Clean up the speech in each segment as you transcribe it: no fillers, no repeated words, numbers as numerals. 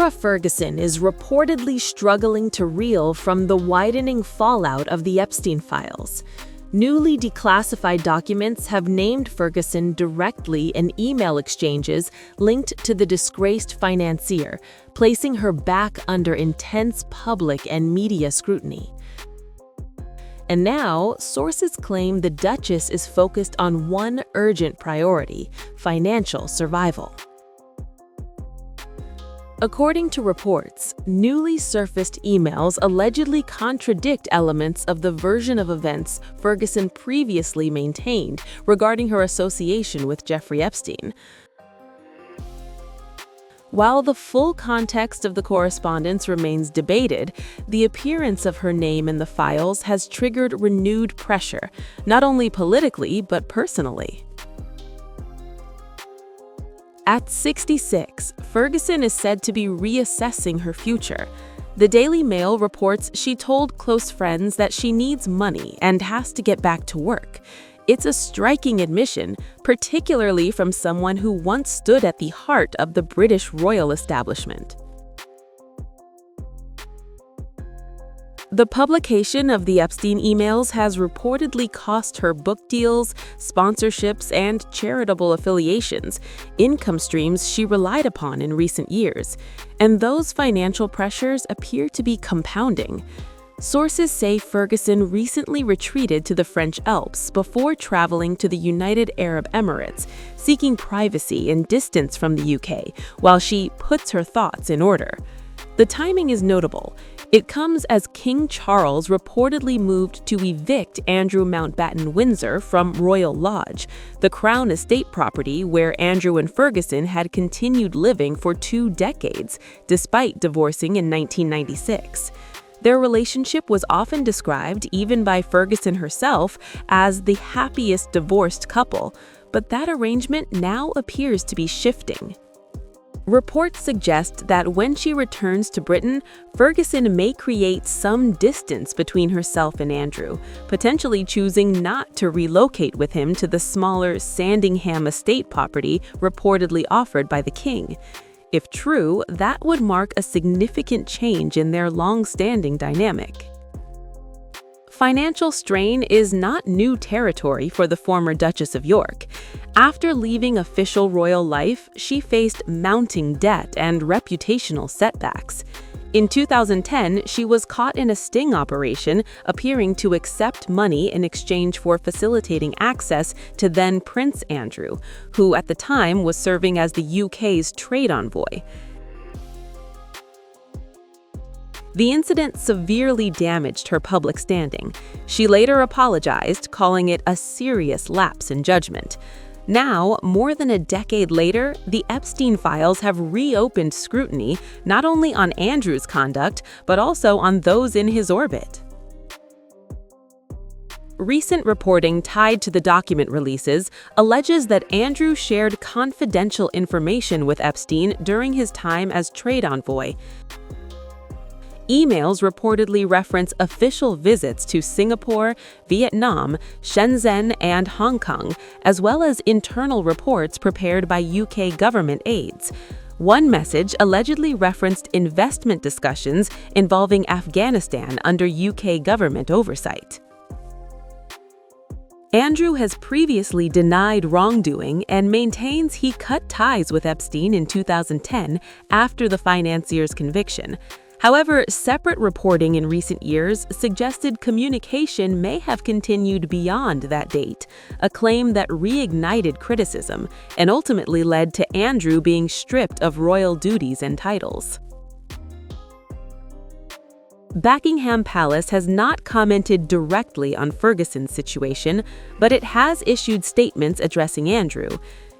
Sarah Ferguson is reportedly struggling to reel from the widening fallout of the Epstein files. Newly declassified documents have named Ferguson directly in email exchanges linked to the disgraced financier, placing her back under intense public and media scrutiny. And now, sources claim the Duchess is focused on one urgent priority: financial survival. According to reports, newly surfaced emails allegedly contradict elements of the version of events Ferguson previously maintained regarding her association with Jeffrey Epstein. While the full context of the correspondence remains debated, the appearance of her name in the files has triggered renewed pressure, not only politically but personally. At 66, Ferguson is said to be reassessing her future. The Daily Mail reports she told close friends that she needs money and has to get back to work. It's a striking admission, particularly from someone who once stood at the heart of the British royal establishment. The publication of the Epstein emails has reportedly cost her book deals, sponsorships, and charitable affiliations, income streams she relied upon in recent years, and those financial pressures appear to be compounding. Sources say Ferguson recently retreated to the French Alps before traveling to the United Arab Emirates, seeking privacy and distance from the UK, while she puts her thoughts in order. The timing is notable. It comes as King Charles reportedly moved to evict Andrew Mountbatten Windsor from Royal Lodge, the Crown estate property where Andrew and Ferguson had continued living for 2 decades, despite divorcing in 1996. Their relationship was often described, even by Ferguson herself, as the happiest divorced couple, but that arrangement now appears to be shifting. Reports suggest that when she returns to Britain, Ferguson may create some distance between herself and Andrew, potentially choosing not to relocate with him to the smaller Sandringham estate property reportedly offered by the king. If true, that would mark a significant change in their long-standing dynamic. Financial strain is not new territory for the former Duchess of York. After leaving official royal life, she faced mounting debt and reputational setbacks. In 2010, she was caught in a sting operation, appearing to accept money in exchange for facilitating access to then Prince Andrew, who at the time was serving as the UK's trade envoy. The incident severely damaged her public standing. She later apologized, calling it a serious lapse in judgment. Now, more than a decade later, the Epstein files have reopened scrutiny not only on Andrew's conduct, but also on those in his orbit. Recent reporting tied to the document releases alleges that Andrew shared confidential information with Epstein during his time as trade envoy. Emails reportedly reference official visits to Singapore, Vietnam, Shenzhen, and Hong Kong, as well as internal reports prepared by UK government aides. One message allegedly referenced investment discussions involving Afghanistan under UK government oversight. Andrew has previously denied wrongdoing and maintains he cut ties with Epstein in 2010 after the financier's conviction. However, separate reporting in recent years suggested communication may have continued beyond that date, a claim that reignited criticism and ultimately led to Andrew being stripped of royal duties and titles. Buckingham Palace has not commented directly on Ferguson's situation, but it has issued statements addressing Andrew.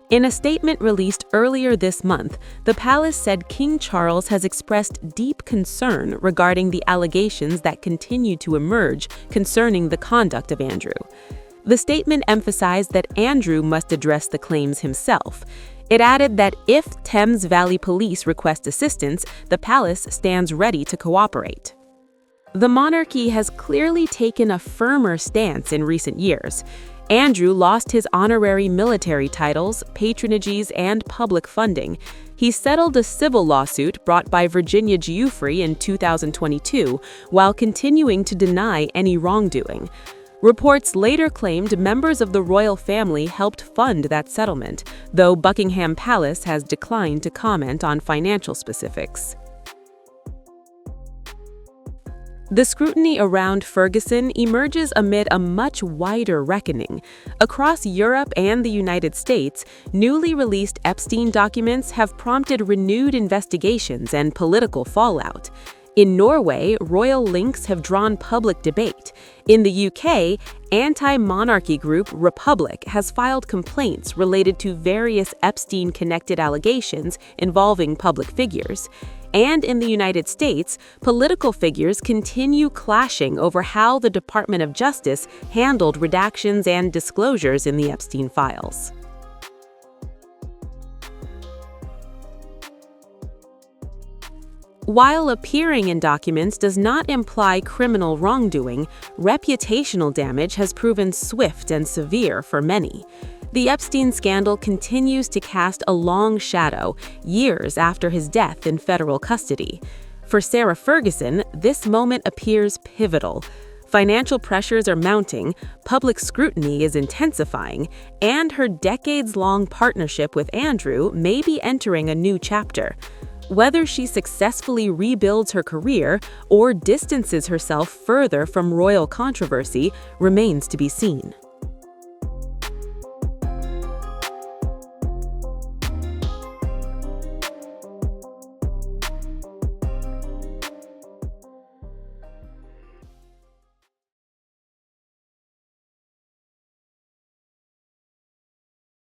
In a statement released earlier this month, the palace said King Charles has expressed deep concern regarding the allegations that continue to emerge concerning the conduct of Andrew. The statement emphasized that Andrew must address the claims himself. It added that if Thames Valley Police request assistance, the palace stands ready to cooperate. The monarchy has clearly taken a firmer stance in recent years. Andrew lost his honorary military titles, patronages, and public funding. He settled a civil lawsuit brought by Virginia Giuffre in 2022 while continuing to deny any wrongdoing. Reports later claimed members of the royal family helped fund that settlement, though Buckingham Palace has declined to comment on financial specifics. The scrutiny around Ferguson emerges amid a much wider reckoning. Across Europe and the United States, newly released Epstein documents have prompted renewed investigations and political fallout. In Norway, royal links have drawn public debate. In the UK, anti-monarchy group Republic has filed complaints related to various Epstein-connected allegations involving public figures. And in the United States, political figures continue clashing over how the Department of Justice handled redactions and disclosures in the Epstein files. While appearing in documents does not imply criminal wrongdoing, reputational damage has proven swift and severe for many. The Epstein scandal continues to cast a long shadow, years after his death in federal custody. For Sarah Ferguson, this moment appears pivotal. Financial pressures are mounting, public scrutiny is intensifying, and her decades-long partnership with Andrew may be entering a new chapter. Whether she successfully rebuilds her career or distances herself further from royal controversy remains to be seen.